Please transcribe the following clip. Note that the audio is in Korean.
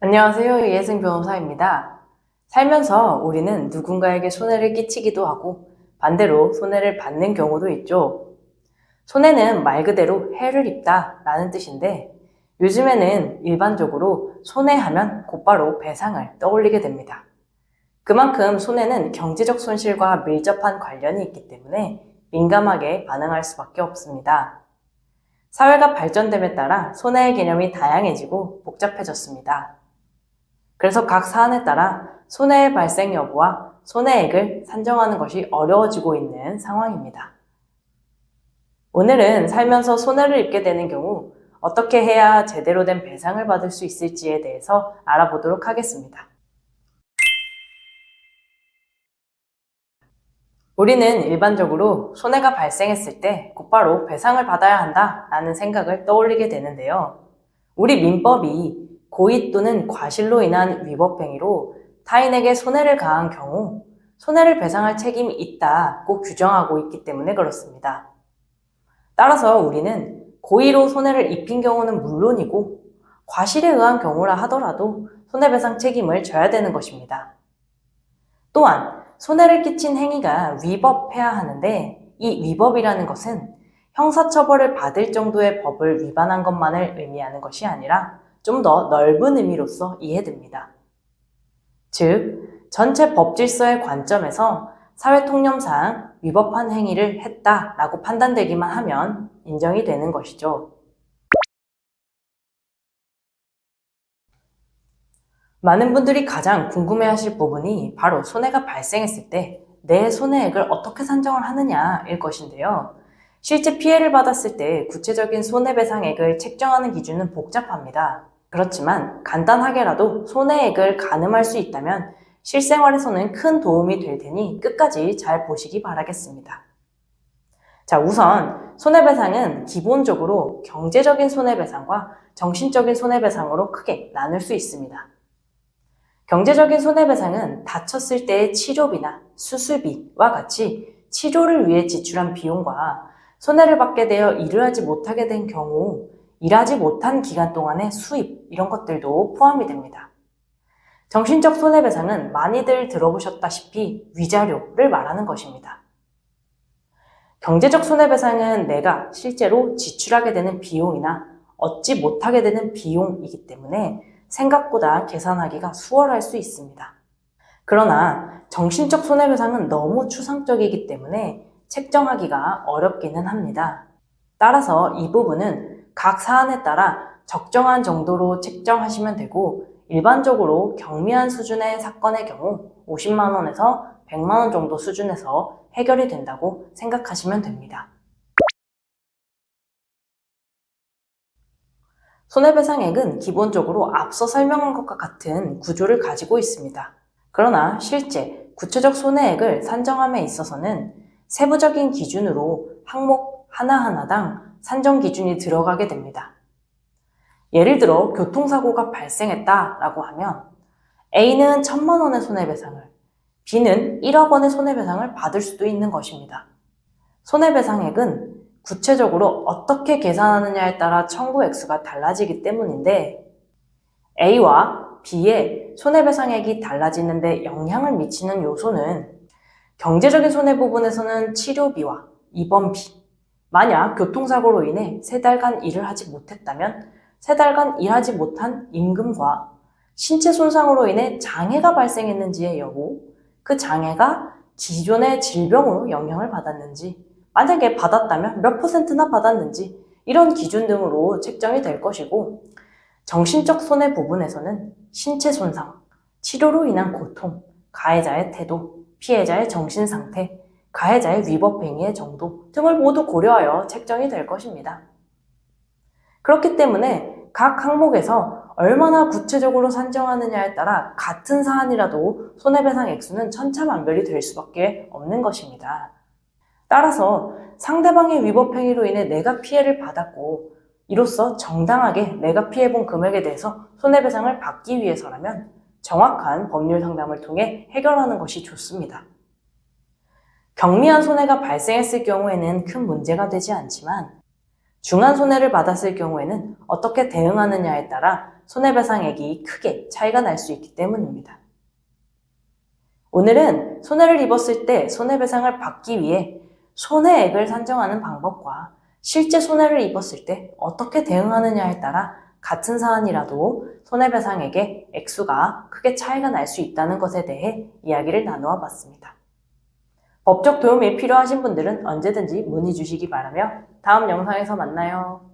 안녕하세요. 이혜승 변호사입니다. 살면서 우리는 누군가에게 손해를 끼치기도 하고 반대로 손해를 받는 경우도 있죠. 손해는 말 그대로 해를 입다 라는 뜻인데 요즘에는 일반적으로 손해하면 곧바로 배상을 떠올리게 됩니다. 그만큼 손해는 경제적 손실과 밀접한 관련이 있기 때문에 민감하게 반응할 수밖에 없습니다. 사회가 발전됨에 따라 손해의 개념이 다양해지고 복잡해졌습니다. 그래서 각 사안에 따라 손해의 발생 여부와 손해액을 산정하는 것이 어려워지고 있는 상황입니다. 오늘은 살면서 손해를 입게 되는 경우 어떻게 해야 제대로 된 배상을 받을 수 있을지에 대해서 알아보도록 하겠습니다. 우리는 일반적으로 손해가 발생했을 때 곧바로 배상을 받아야 한다라는 생각을 떠올리게 되는데요. 우리 민법이 고의 또는 과실로 인한 위법행위로 타인에게 손해를 가한 경우 손해를 배상할 책임이 있다고 규정하고 있기 때문에 그렇습니다. 따라서 우리는 고의로 손해를 입힌 경우는 물론이고 과실에 의한 경우라 하더라도 손해배상 책임을 져야 되는 것입니다. 또한 손해를 끼친 행위가 위법해야 하는데 이 위법이라는 것은 형사처벌을 받을 정도의 법을 위반한 것만을 의미하는 것이 아니라 좀 더 넓은 의미로서 이해됩니다. 즉, 전체 법 질서의 관점에서 사회통념상 위법한 행위를 했다라고 판단되기만 하면 인정이 되는 것이죠. 많은 분들이 가장 궁금해하실 부분이 바로 손해가 발생했을 때 내 손해액을 어떻게 산정을 하느냐일 것인데요. 실제 피해를 받았을 때 구체적인 손해배상액을 책정하는 기준은 복잡합니다. 그렇지만 간단하게라도 손해액을 가늠할 수 있다면 실생활에서는 큰 도움이 될 테니 끝까지 잘 보시기 바라겠습니다. 자, 우선 손해배상은 기본적으로 경제적인 손해배상과 정신적인 손해배상으로 크게 나눌 수 있습니다. 경제적인 손해배상은 다쳤을 때의 치료비나 수술비와 같이 치료를 위해 지출한 비용과 손해를 받게 되어 일을 하지 못하게 된 경우 일하지 못한 기간 동안의 수입 이런 것들도 포함이 됩니다. 정신적 손해배상은 많이들 들어보셨다시피 위자료를 말하는 것입니다. 경제적 손해배상은 내가 실제로 지출하게 되는 비용이나 얻지 못하게 되는 비용이기 때문에 생각보다 계산하기가 수월할 수 있습니다. 그러나 정신적 손해배상은 너무 추상적이기 때문에 책정하기가 어렵기는 합니다. 따라서 이 부분은 각 사안에 따라 적정한 정도로 책정하시면 되고 일반적으로 경미한 수준의 사건의 경우 50만 원에서 100만 원 정도 수준에서 해결이 된다고 생각하시면 됩니다. 손해배상액은 기본적으로 앞서 설명한 것과 같은 구조를 가지고 있습니다. 그러나 실제 구체적 손해액을 산정함에 있어서는 세부적인 기준으로 항목 하나하나당 산정 기준이 들어가게 됩니다. 예를 들어 교통사고가 발생했다라고 하면 A는 1,000만 원의 손해배상을, B는 1억 원의 손해배상을 받을 수도 있는 것입니다. 손해배상액은 구체적으로 어떻게 계산하느냐에 따라 청구 액수가 달라지기 때문인데 A와 B의 손해배상액이 달라지는데 영향을 미치는 요소는 경제적인 손해 부분에서는 치료비와 입원비, 만약 교통사고로 인해 3달간 일을 하지 못했다면 3달간 일하지 못한 임금과 신체 손상으로 인해 장애가 발생했는지의 여부, 그 장애가 기존의 질병으로 영향을 받았는지, 만약에 받았다면 몇 %나 받았는지 이런 기준 등으로 책정이 될 것이고 정신적 손해 부분에서는 신체 손상, 치료로 인한 고통, 가해자의 태도, 피해자의 정신 상태, 가해자의 위법 행위의 정도 등을 모두 고려하여 책정이 될 것입니다. 그렇기 때문에 각 항목에서 얼마나 구체적으로 산정하느냐에 따라 같은 사안이라도 손해배상 액수는 천차만별이 될 수밖에 없는 것입니다. 따라서 상대방의 위법 행위로 인해 내가 피해를 받았고 이로써 정당하게 내가 피해본 금액에 대해서 손해배상을 받기 위해서라면 정확한 법률 상담을 통해 해결하는 것이 좋습니다. 경미한 손해가 발생했을 경우에는 큰 문제가 되지 않지만 중한 손해를 받았을 경우에는 어떻게 대응하느냐에 따라 손해배상액이 크게 차이가 날 수 있기 때문입니다. 오늘은 손해를 입었을 때 손해배상을 받기 위해 손해액을 산정하는 방법과 실제 손해를 입었을 때 어떻게 대응하느냐에 따라 같은 사안이라도 손해배상액의 액수가 크게 차이가 날 수 있다는 것에 대해 이야기를 나누어 봤습니다. 법적 도움이 필요하신 분들은 언제든지 문의 주시기 바라며 다음 영상에서 만나요.